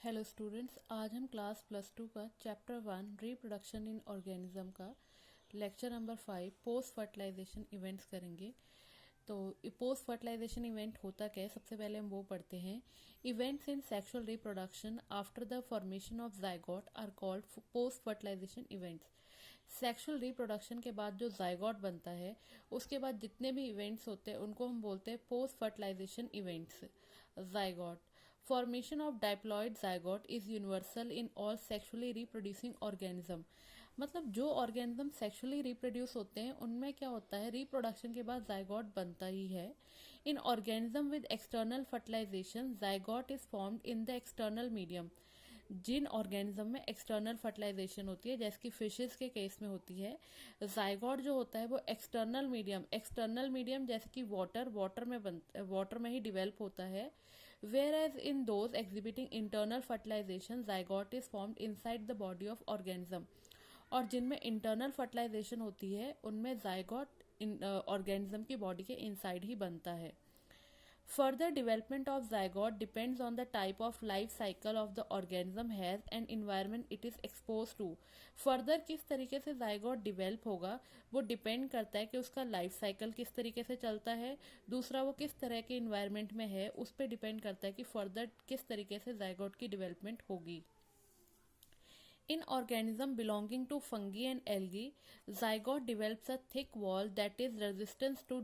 Hello students, आज हम class +2 का चैप्टर 1 रिप्रोडक्शन इन ऑर्गेनिज्म का lecture number 5 post fertilization events करेंगे। तो पोस्ट फर्टिलाइजेशन इवेंट होता क्या है, सबसे पहले हम वो पढ़ते हैं। Events in sexual reproduction after the formation of zygote are called post fertilization events. Sexual reproduction के बाद जो जाइगोट बनता है, उसके बाद जितने भी इवेंट्स होते हैं उनको हम बोलते हैं post fertilization events. Zygote formation of diploid zygote is universal in all sexually reproducing organism. मतलब जो ऑर्गेनिज्म सेक्सुअली रिप्रोड्यूस होते हैं उनमें क्या होता है, रिप्रोडक्शन के बाद जाइगोट बनता ही है। In organism with external fertilization zygote is formed in the external medium. जिन ऑर्गेनिज्म में एक्सटर्नल फर्टिलाइजेशन होती है, जैसे कि फिशेस के केस में होती है, जाइगोट जो होता है वो एक्सटर्नल मीडियम जैसे कि वाटर में ही डिवेल्प होता है। whereas in those exhibiting internal fertilization zygote is formed inside the body of organism। और जिनमें इंटरनल फर्टिलाइजेशन होती है उनमें जाइगोट ऑर्गेनिज्म की बॉडी के इनसाइड ही बनता है। Further development of zygote depends on the type of life cycle of the organism has and environment it is exposed to। Further किस तरीके से zygote develop होगा वो डिपेंड करता है कि उसका लाइफ साइकिल किस तरीके से चलता है, दूसरा वो किस तरह के इन्वायरमेंट में है, उस पर डिपेंड करता है कि फर्दर किस तरीके से zygote की डेवलपमेंट होगी। In organism belonging to fungi and algae, zygote develops a thick wall that is resistant to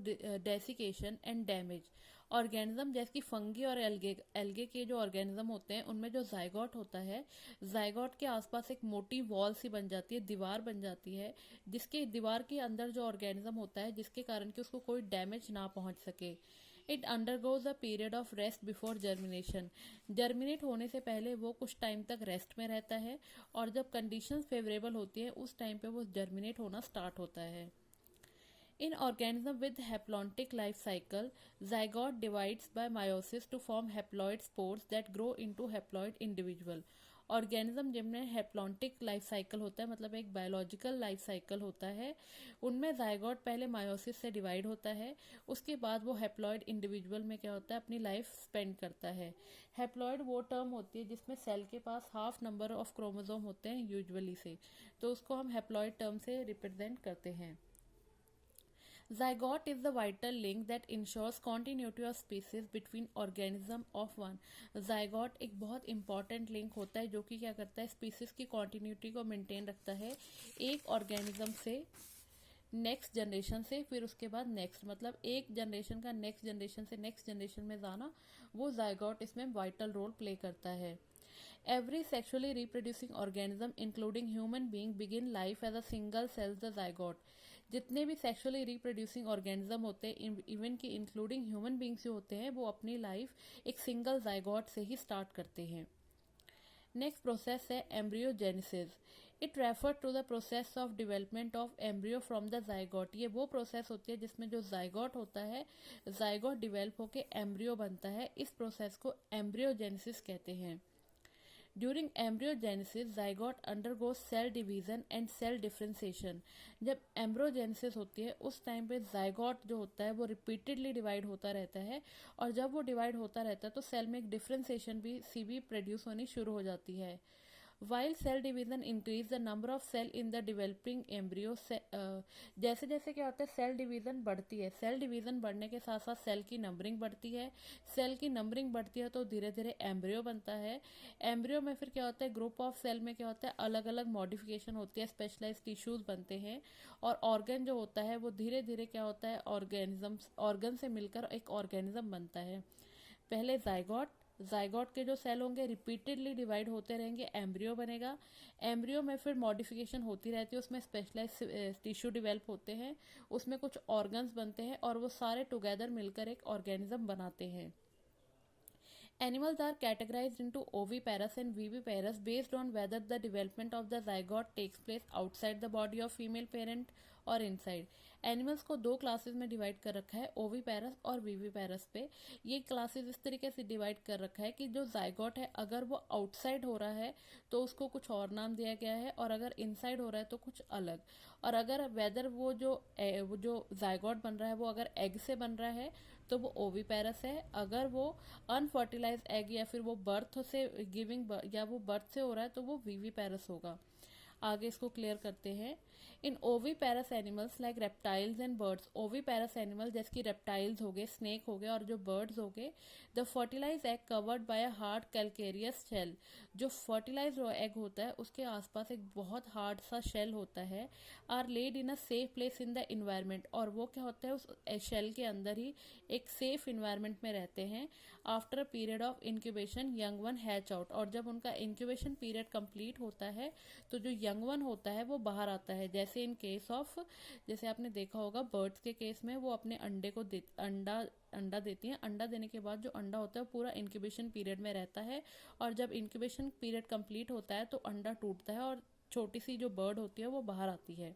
desiccation and damage। Organism जैसे कि फंगी और एल्गे के जो ऑर्गेनिज्म होते हैं उनमें जो जाइगोट होता है, जाइगोट के आसपास एक मोटी वॉल सी बन जाती है, दीवार बन जाती है, जिसके दीवार के अंदर जो ऑर्गेनिज्म होता है जिसके कारण कि उसको कोई डैमेज ना पहुंच सके। It undergoes a period of rest before germination. Germinate होने से पहले वो कुछ टाइम तक रेस्ट में रहता है और जब कंडीशंस फेवरेबल होती है उस टाइम पे वो जर्मिनेट होना स्टार्ट होता है। In organism with haplontic life cycle, zygote divides by meiosis to form haploid spores that grow into haploid individual। Organism जिनमें हैप्लॉन्टिक लाइफ साइकिल होता है, मतलब एक बायोलॉजिकल लाइफ साइकिल होता है, उनमें जाइगोट पहले मायोसिस से डिवाइड होता है, उसके बाद वो हैप्लॉइड इंडिविजुअल में क्या होता है, अपनी लाइफ स्पेंड करता है। हैप्लॉइड वो टर्म होती है जिसमें सेल के पास हाफ नंबर ऑफ क्रोमोसोम होते हैं यूजुअली से, तो उसको हम हैप्लॉइड टर्म से रिप्रेजेंट करते हैं। Zygote is the vital link that ensures continuity of species between organism of one। Zygote एक बहुत इंपॉर्टेंट लिंक होता है जो कि क्या करता है, स्पीसीज की कॉन्टिन्यूटी को मेंटेन रखता है एक ऑर्गेनिज्म से नेक्स्ट जनरेशन से, फिर उसके बाद नेक्स्ट, मतलब एक जनरेशन का नेक्स्ट जनरेशन से नेक्स्ट जनरेशन में जाना, वो जाइगोट इसमें वाइटल रोल प्ले करता है। Every sexually reproducing organism including human being begin life as a single cell the zygote। जितने भी सेक्सुअली रिप्रोड्यूसिंग ऑर्गेनिज्म होते हैं, इवन की इंक्लूडिंग ह्यूमन बींग्स जो होते हैं, वो अपनी लाइफ एक सिंगल जाइगोट से ही स्टार्ट करते हैं। नेक्स्ट प्रोसेस है embryogenesis. It refer to the process of development of embryo from the zygote. ये वो प्रोसेस होती है जिसमें जो जाइगोट होता है, जाइगोट डिवेल्प होकर एम्ब्रियो बनता है, इस प्रोसेस को एम्ब्रियोजेनेसिस कहते हैं। During embryogenesis zygote undergoes cell division and cell differentiation. जब एम्ब्रियोजेनेसिस होती है उस टाइम पे जाइगोट जो होता है वो रिपीटेडली डिवाइड होता रहता है, और जब वो डिवाइड होता रहता है तो सेल में एक डिफरेंशिएशन भी प्रोड्यूस होनी शुरू हो जाती है। While cell division increase the number of cell in the developing embryo, जैसे जैसे क्या होता है सेल डिवीजन बढ़ती है, सेल डिवीजन बढ़ने के साथ साथ सेल की नंबरिंग बढ़ती है, सेल की नंबरिंग बढ़ती है तो धीरे धीरे एम्ब्रियो बनता है। एम्ब्रियो में फिर क्या होता है, ग्रुप ऑफ सेल में क्या होता है, अलग अलग मॉडिफिकेशन होती है, स्पेशलाइज टिश्यूज बनते हैं, और ऑर्गन जो होता है वो धीरे धीरे क्या होता है, ऑर्गन से मिलकर एक ऑर्गेनिज्म बनता है। पहले जाइगोट के जो सेल होंगे रिपीटेडली डिवाइड होते रहेंगे, एम्ब्रियो बनेगा, एम्ब्रियो में फिर मॉडिफिकेशन होती रहती है, उसमें स्पेशलाइज टिश्यू डेवलप होते हैं, उसमें कुछ ऑर्गन्स बनते हैं और वो सारे टुगेदर मिलकर एक ऑर्गेनिज्म बनाते हैं। Animals are categorized into oviparous and viviparous based on whether the development of the zygote takes place outside the body of female parent और इनसाइड। एनिमल्स को दो क्लासेस में डिवाइड कर रखा है, ओविपेरस और विविपेरस पे। ये क्लासेस इस तरीके से डिवाइड कर रखा है कि जो जाइगोट है अगर वो आउटसाइड हो रहा है तो उसको कुछ और नाम दिया गया है, और अगर इनसाइड हो रहा है तो कुछ अलग। और अगर वेदर वो जो जाइगोट बन रहा है वो अगर एग से बन रहा है तो वो ओविपेरस है। अगर वो अनफर्टिलाइज एग या फिर वो बर्थ से या वो बर्थ से हो रहा है तो वो विविपेरस होगा। आगे इसको क्लियर करते हैं। In oviparous animals like reptiles and birds, oviparous animal जैसे कि रेप्टाइल्स हो गए, स्नेक हो गए और जो बर्ड्स हो गए, the fertilize egg covered by a hard calcareous shell, जो फर्टिलाइज एग होता है उसके आसपास एक बहुत हार्ड सा शेल होता है, are laid in a safe place in the environment, और वो क्या होता है उस शेल के अंदर ही एक सेफ इन्वायरमेंट में रहते हैं। After a period of incubation young one hatch out, और जब उनका इंक्यूबेशन पीरियड कंप्लीट होता है तो जो यंग वन होता है वो बाहर आता है। जैसे इन केस ऑफ, जैसे आपने देखा होगा बर्ड्स के केस में वो अपने अंडे को अंडा देती हैं। अंडा देने के बाद जो अंडा होता है पूरा इंक्यूबेशन पीरियड में रहता है, और जब इंक्यूबेशन पीरियड कंप्लीट होता है तो अंडा टूटता है और छोटी सी जो बर्ड होती है वो बाहर आती है।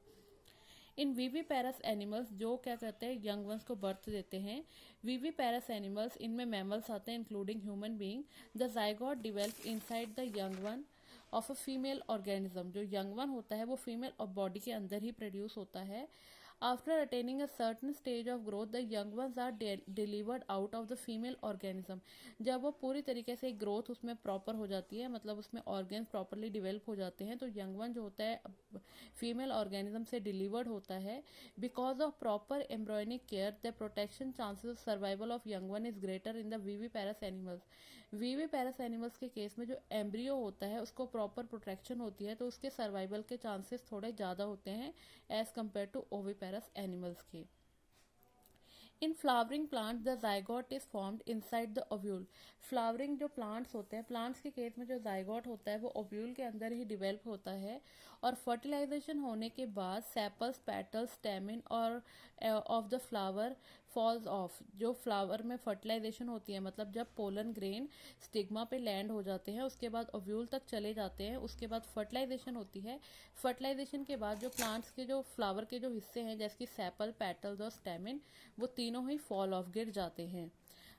इन विविपेरस एनिमल्स जो क्या करते हैं यंग वंस को बर्थ देते हैं। विविपेरस एनिमल्स इनमें मैमल्स आते हैं including human being. The zygote develop inside the young one of a female organism, जो यंग वन होता है वो फीमेल और बॉडी के अंदर ही प्रोड्यूस होता है। After attaining a certain stage of growth the young ones are delivered out of the female organism, जब वो पूरी तरीके से ग्रोथ उसमें प्रॉपर हो जाती है, मतलब उसमें ऑर्गेन्स प्रॉपरली डिवेल्प हो जाते हैं, तो यंग वन जो होता है फीमेल ऑर्गेनिज्म से डिलीवर्ड होता है। Because of proper embryonic care the protection chances of survival of young one is greater in the viviparous animals. Viviparous animals के केस में जो एम्ब्रियो होता है उसको प्रॉपर प्रोटेक्शन होती है तो उसके सर्वाइवल के चांसेस थोड़े ज़्यादा होते हैं as compared to oviparous animals के। In flowering plant the zygote is formed inside the ovule. Flowering जो प्लांट्स होते हैं, प्लांट्स के केस में जो जाइगोट होता है वो ओव्यूल के अंदर ही डिवेल्प होता है, और फर्टिलाइजेशन होने के बाद सेपल्स, पेटल्स, स्टेमिन और of the flower falls off. जो फ्लावर में फर्टिलाइजेशन होती है, मतलब जब पोलन ग्रेन स्टिग्मा पे लैंड हो जाते हैं उसके बाद ओव्यूल तक चले जाते हैं, उसके बाद फर्टिलाइजेशन होती है। फर्टिलाइजेशन के बाद जो प्लांट्स के जो फ्लावर के जो हिस्से हैं जैसे कि सेपल, पेटल्स और स्टेमिन, वो तीनों ही फॉल ऑफ गिर जाते हैं।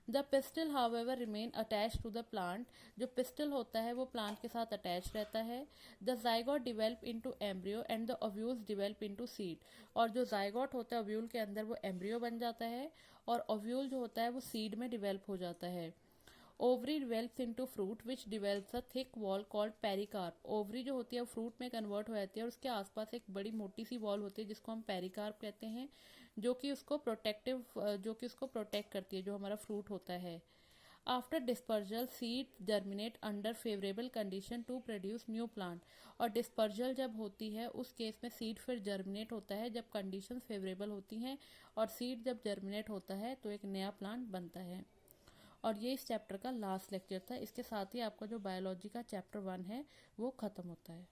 The pistil however remain attach to the plant, जो पिस्टल होता है वो प्लांट के साथ अटैच रहता है। The zygote develop into embryo and the ovules develop into seed, और जो जाइगोट होता है ओव्यूल के अंदर वो एम्ब्रियो बन जाता है, और ओव्यूल जो होता है वो सीड में डिवेल्प हो जाता है। Ovary develops into fruit which develops a thick wall called pericarp. Ovary जो होती है वो फ्रूट में कन्वर्ट हो जाती है और उसके आसपास एक बड़ी मोटी सी वॉल होती है जिसको हम पेरिकार्प कहते हैं, जो कि उसको प्रोटेक्ट करती है, जो हमारा फ्रूट होता है। After dispersal seed germinate under favourable condition to produce new plant, और डिस्पर्जल जब होती है उस केस में सीड फिर जर्मिनेट होता है जब कंडीशंस फेवरेबल होती हैं, और सीड जब जर्मिनेट होता है तो एक नया प्लांट बनता है। और ये इस चैप्टर का लास्ट लेक्चर था। इसके साथ ही आपका जो बायोलॉजी का चैप्टर 1 है वो ख़त्म होता है।